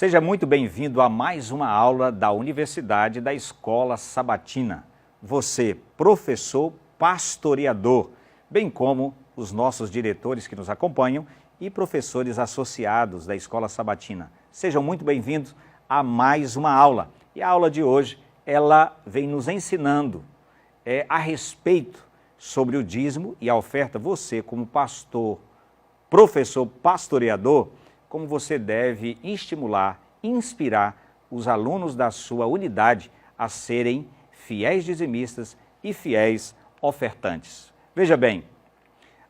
Seja muito bem-vindo a mais uma aula da Universidade da Escola Sabatina. Você, professor pastoreador, bem como os nossos diretores que nos acompanham e professores associados da Escola Sabatina. Sejam muito bem-vindos a mais uma aula. E a aula de hoje, ela vem nos ensinando a respeito sobre o dízimo e a oferta. Você, como pastor, professor pastoreador, como você deve estimular, inspirar os alunos da sua unidade a serem fiéis dizimistas e fiéis ofertantes. Veja bem,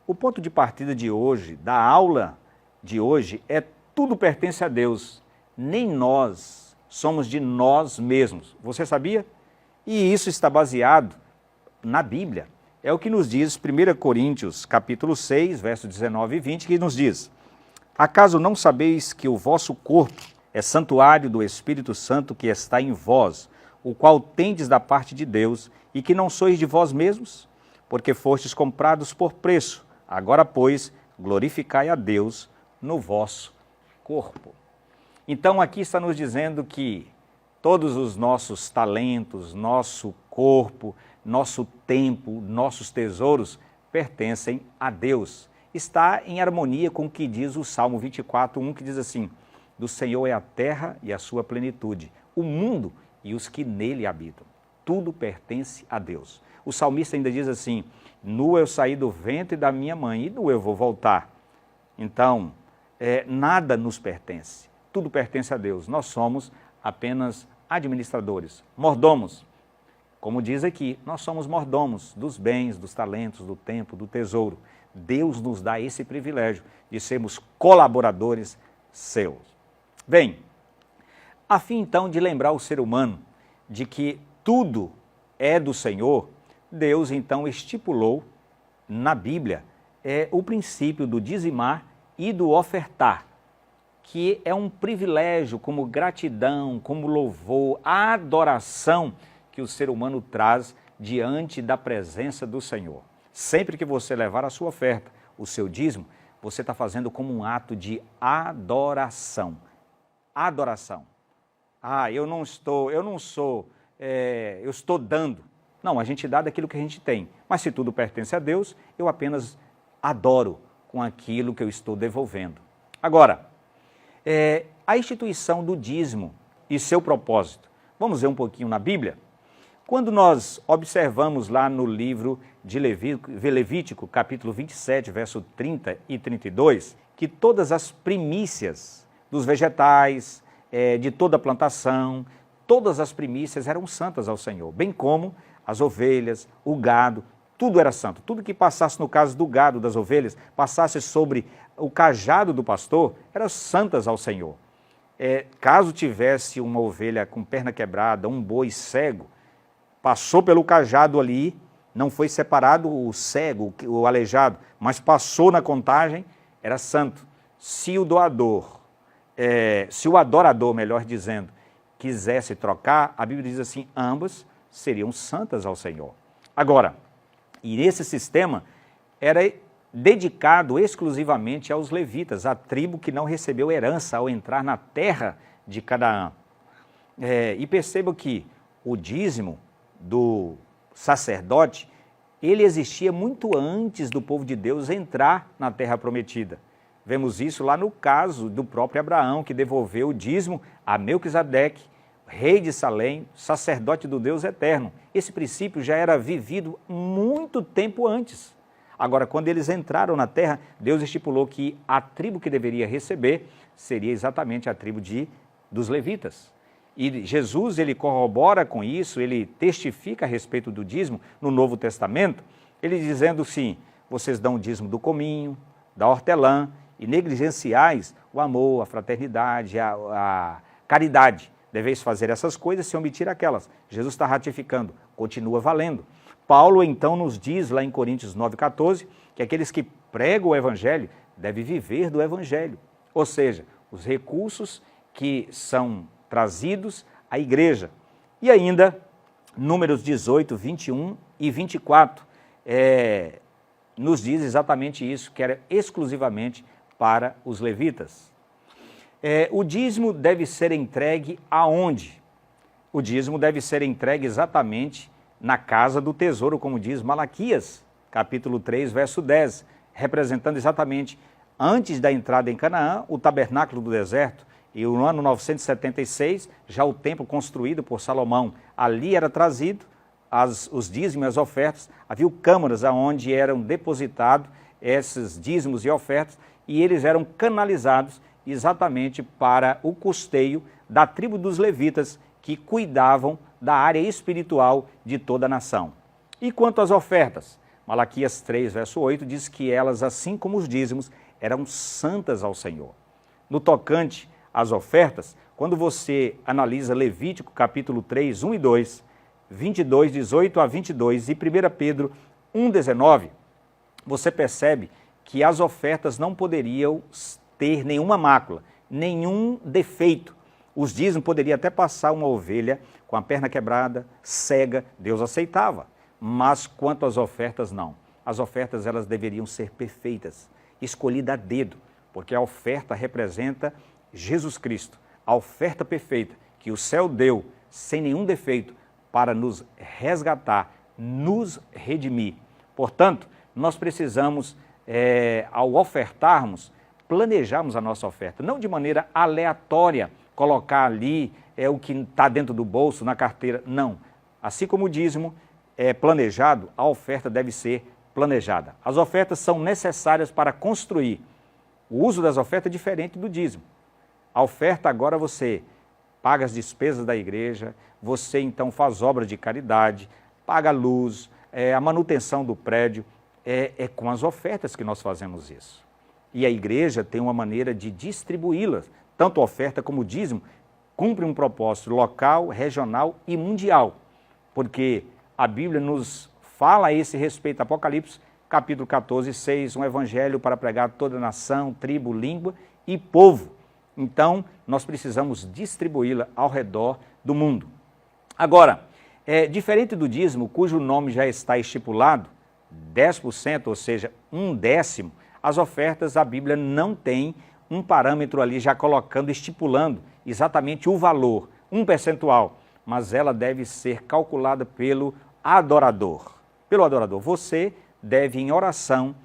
o ponto de partida de hoje, da aula de hoje, é tudo pertence a Deus, nem nós somos de nós mesmos. Você sabia? E isso está baseado na Bíblia. É o que nos diz 1 Coríntios, capítulo 6, versos 19 e 20, que nos diz: acaso não sabeis que o vosso corpo é santuário do Espírito Santo que está em vós, o qual tendes da parte de Deus, e que não sois de vós mesmos? Porque fostes comprados por preço. Agora, pois, glorificai a Deus no vosso corpo. Então, aqui está nos dizendo que todos os nossos talentos, nosso corpo, nosso tempo, nossos tesouros pertencem a Deus. Está em harmonia com o que diz o Salmo 24:1, que diz assim: do Senhor é a terra e a sua plenitude, o mundo e os que nele habitam. Tudo pertence a Deus. O salmista ainda diz assim: nu eu saí do ventre da minha mãe e nu eu vou voltar. Então, nada nos pertence, tudo pertence a Deus. Nós somos apenas administradores, mordomos. Como diz aqui, nós somos mordomos dos bens, dos talentos, do tempo, do tesouro. Deus nos dá esse privilégio de sermos colaboradores seus. Bem, a fim então de lembrar o ser humano de que tudo é do Senhor, Deus então estipulou na Bíblia o princípio do dizimar e do ofertar, que é um privilégio como gratidão, como louvor, adoração que o ser humano traz diante da presença do Senhor. Sempre que você levar a sua oferta, o seu dízimo, você está fazendo como um ato de adoração. Adoração. Eu estou dando. Não, a gente dá daquilo que a gente tem. Mas se tudo pertence a Deus, eu apenas adoro com aquilo que eu estou devolvendo. Agora, a instituição do dízimo e seu propósito. Vamos ver um pouquinho na Bíblia? Quando nós observamos lá no livro de Levítico, capítulo 27, verso 30 e 32, que todas as primícias dos vegetais, de toda a plantação, todas as primícias eram santas ao Senhor, bem como as ovelhas, o gado, tudo era santo. Tudo que passasse, no caso do gado, das ovelhas, passasse sobre o cajado do pastor, eram santas ao Senhor. Caso tivesse uma ovelha com perna quebrada, um boi cego, passou pelo cajado ali, não foi separado o cego, o aleijado, mas passou na contagem, era santo. Se o adorador, melhor dizendo, quisesse trocar, a Bíblia diz assim, ambas seriam santas ao Senhor. Agora, e esse sistema era dedicado exclusivamente aos levitas, a tribo que não recebeu herança ao entrar na terra de Canaã. E perceba que o dízimo do sacerdote, ele existia muito antes do povo de Deus entrar na terra prometida. Vemos isso lá no caso do próprio Abraão, que devolveu o dízimo a Melquisedeque, rei de Salém, sacerdote do Deus eterno. Esse princípio já era vivido muito tempo antes. Agora, quando eles entraram na terra, Deus estipulou que a tribo que deveria receber seria exatamente a tribo dos levitas. E Jesus, ele corrobora com isso, ele testifica a respeito do dízimo no Novo Testamento, ele dizendo assim, vocês dão o dízimo do cominho, da hortelã, e negligenciais o amor, a fraternidade, a caridade. Deveis fazer essas coisas sem omitir aquelas. Jesus está ratificando, continua valendo. Paulo então nos diz lá em Coríntios 9,14, que aqueles que pregam o Evangelho devem viver do Evangelho. Ou seja, os recursos que são trazidos à igreja. E ainda, Números 18, 21 e 24, nos diz exatamente isso, que era exclusivamente para os levitas. O dízimo deve ser entregue aonde? O dízimo deve ser entregue exatamente na casa do tesouro, como diz Malaquias, capítulo 3, verso 10, representando exatamente, antes da entrada em Canaã, o tabernáculo do deserto, e no ano 976, já o templo construído por Salomão. Ali era trazido os dízimos e as ofertas, havia câmaras onde eram depositados esses dízimos e ofertas, e eles eram canalizados exatamente para o custeio da tribo dos levitas, que cuidavam da área espiritual de toda a nação. E quanto às ofertas? Malaquias 3, verso 8, diz que elas, assim como os dízimos, eram santas ao Senhor. No tocante às ofertas, quando você analisa Levítico capítulo 3, 1 e 2, 22, 18 a 22 e 1 Pedro 1, 19, você percebe que as ofertas não poderiam ter nenhuma mácula, nenhum defeito. Os dízimos poderiam até passar uma ovelha com a perna quebrada, cega, Deus aceitava. Mas quanto às ofertas, não. As ofertas elas deveriam ser perfeitas, escolhidas a dedo, porque a oferta representa Jesus Cristo, a oferta perfeita que o céu deu sem nenhum defeito para nos resgatar, nos redimir. Portanto, nós precisamos, ao ofertarmos, planejarmos a nossa oferta, não de maneira aleatória, colocar ali o que está dentro do bolso, na carteira, não. Assim como o dízimo é planejado, a oferta deve ser planejada. As ofertas são necessárias para construir. O uso das ofertas é diferente do dízimo. A oferta agora você paga as despesas da igreja, você então faz obras de caridade, paga a luz, a manutenção do prédio, é com as ofertas que nós fazemos isso. E a igreja tem uma maneira de distribuí-las, tanto a oferta como o dízimo, cumpre um propósito local, regional e mundial, porque a Bíblia nos fala a esse respeito, Apocalipse, capítulo 14, 6, um evangelho para pregar toda nação, tribo, língua e povo. Então, nós precisamos distribuí-la ao redor do mundo. Agora, diferente do dízimo, cujo nome já está estipulado, 10%, ou seja, 1/10, as ofertas, a Bíblia não tem um parâmetro ali já colocando, estipulando exatamente o valor, um percentual, mas ela deve ser calculada pelo adorador. Pelo adorador. Você deve, em oração,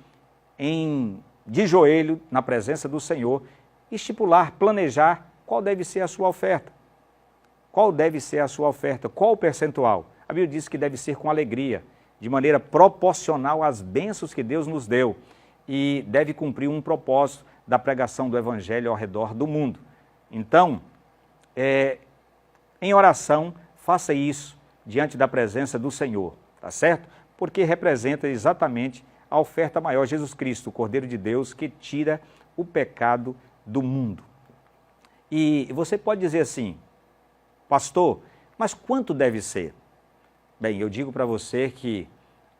de joelho, na presença do Senhor, estipular, planejar qual deve ser a sua oferta. Qual deve ser a sua oferta? Qual o percentual? A Bíblia diz que deve ser com alegria, de maneira proporcional às bênçãos que Deus nos deu, e deve cumprir um propósito da pregação do Evangelho ao redor do mundo. Então, em oração, faça isso diante da presença do Senhor, tá certo? Porque representa exatamente a oferta maior, Jesus Cristo, o Cordeiro de Deus, que tira o pecado do mundo. E você pode dizer assim, pastor, mas quanto deve ser? Bem, eu digo para você que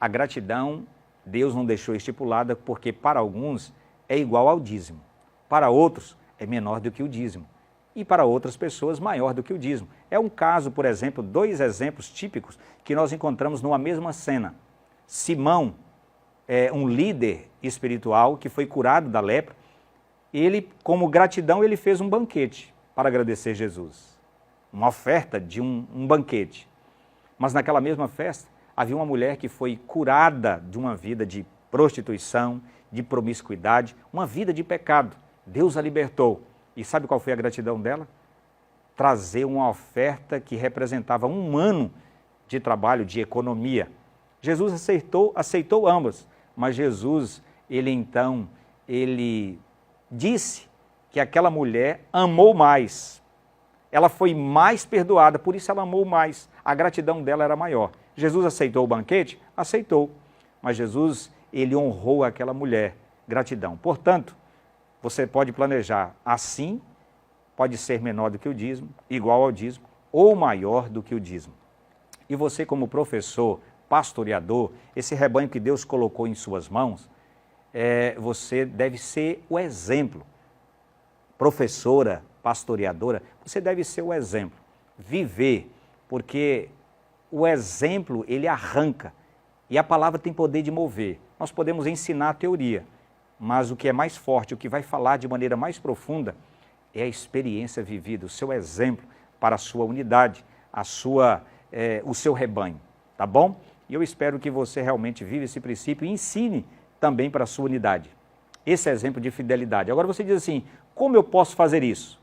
a gratidão Deus não deixou estipulada, porque para alguns é igual ao dízimo, para outros é menor do que o dízimo, e para outras pessoas maior do que o dízimo. É um caso, por exemplo, 2 exemplos típicos que nós encontramos numa mesma cena. Simão, um líder espiritual que foi curado da lepra, ele, como gratidão, ele fez um banquete para agradecer Jesus, uma oferta de um banquete. Mas naquela mesma festa, havia uma mulher que foi curada de uma vida de prostituição, de promiscuidade, uma vida de pecado. Deus a libertou. E sabe qual foi a gratidão dela? Trazer uma oferta que representava 1 ano de trabalho, de economia. Jesus aceitou ambas, mas Jesus, ele disse que aquela mulher amou mais. Ela foi mais perdoada, por isso ela amou mais. A gratidão dela era maior. Jesus aceitou o banquete? Aceitou. Mas Jesus, ele honrou aquela mulher. Gratidão. Portanto, você pode planejar assim, pode ser menor do que o dízimo, igual ao dízimo, ou maior do que o dízimo. E você, como professor, pastoreador, esse rebanho que Deus colocou em suas mãos, você deve ser o exemplo. Professora, pastoreadora, você deve ser o exemplo. Viver, porque o exemplo, ele arranca. E a palavra tem poder de mover. Nós podemos ensinar a teoria, mas o que é mais forte, o que vai falar de maneira mais profunda, é a experiência vivida, o seu exemplo para a sua unidade, o seu rebanho, tá bom? E eu espero que você realmente viva esse princípio e ensine também para a sua unidade. Esse é exemplo de fidelidade. Agora você diz assim, como eu posso fazer isso?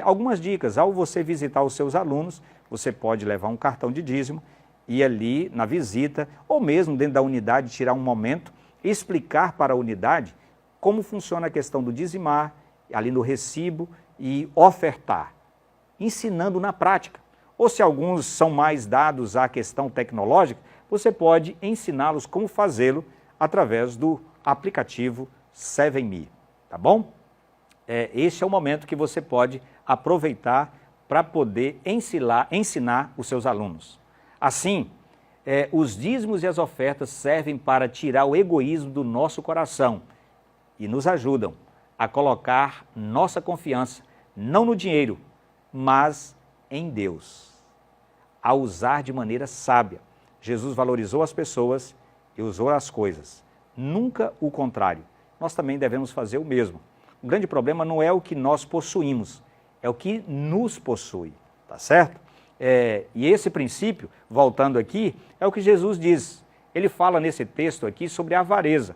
Algumas dicas, ao você visitar os seus alunos, você pode levar um cartão de dízimo, ir ali na visita, ou mesmo dentro da unidade, tirar um momento, explicar para a unidade como funciona a questão do dizimar, ali no recibo e ofertar, ensinando na prática. Ou se alguns são mais dados à questão tecnológica, você pode ensiná-los como fazê-lo através do aplicativo 7Me, tá bom? Este é o momento que você pode aproveitar para poder ensinar os seus alunos. Assim, os dízimos e as ofertas servem para tirar o egoísmo do nosso coração e nos ajudam a colocar nossa confiança não no dinheiro, mas em Deus. A usar de maneira sábia. Jesus valorizou as pessoas e usou as coisas. Nunca o contrário. Nós também devemos fazer o mesmo. O grande problema não é o que nós possuímos, é o que nos possui, tá certo? E esse princípio, voltando aqui, é o que Jesus diz. Ele fala nesse texto aqui sobre a avareza.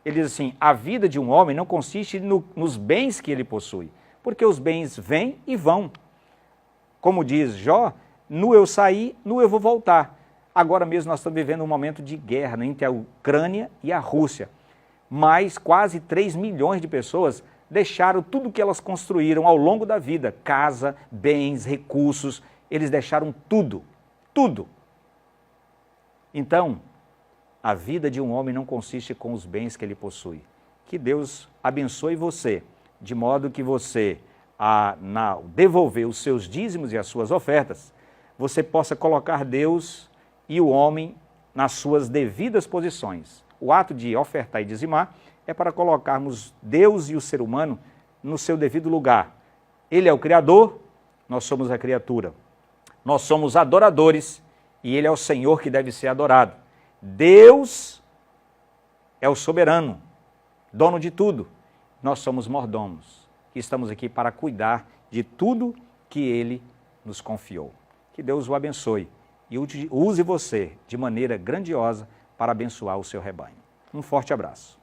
Ele diz assim, a vida de um homem não consiste nos bens que ele possui, porque os bens vêm e vão. Como diz Jó, nu eu saí, nu eu vou voltar. Agora mesmo nós estamos vivendo um momento de guerra entre a Ucrânia e a Rússia. Mas quase 3 milhões de pessoas deixaram tudo que elas construíram ao longo da vida, casa, bens, recursos, eles deixaram tudo, tudo. Então, a vida de um homem não consiste com os bens que ele possui. Que Deus abençoe você, de modo que você, ao devolver os seus dízimos e as suas ofertas, você possa colocar Deus e o homem nas suas devidas posições. O ato de ofertar e dizimar é para colocarmos Deus e o ser humano no seu devido lugar. Ele é o Criador, nós somos a criatura. Nós somos adoradores e Ele é o Senhor que deve ser adorado. Deus é o soberano, dono de tudo. Nós somos mordomos, que estamos aqui para cuidar de tudo que Ele nos confiou. Que Deus o abençoe e use você de maneira grandiosa para abençoar o seu rebanho. Um forte abraço.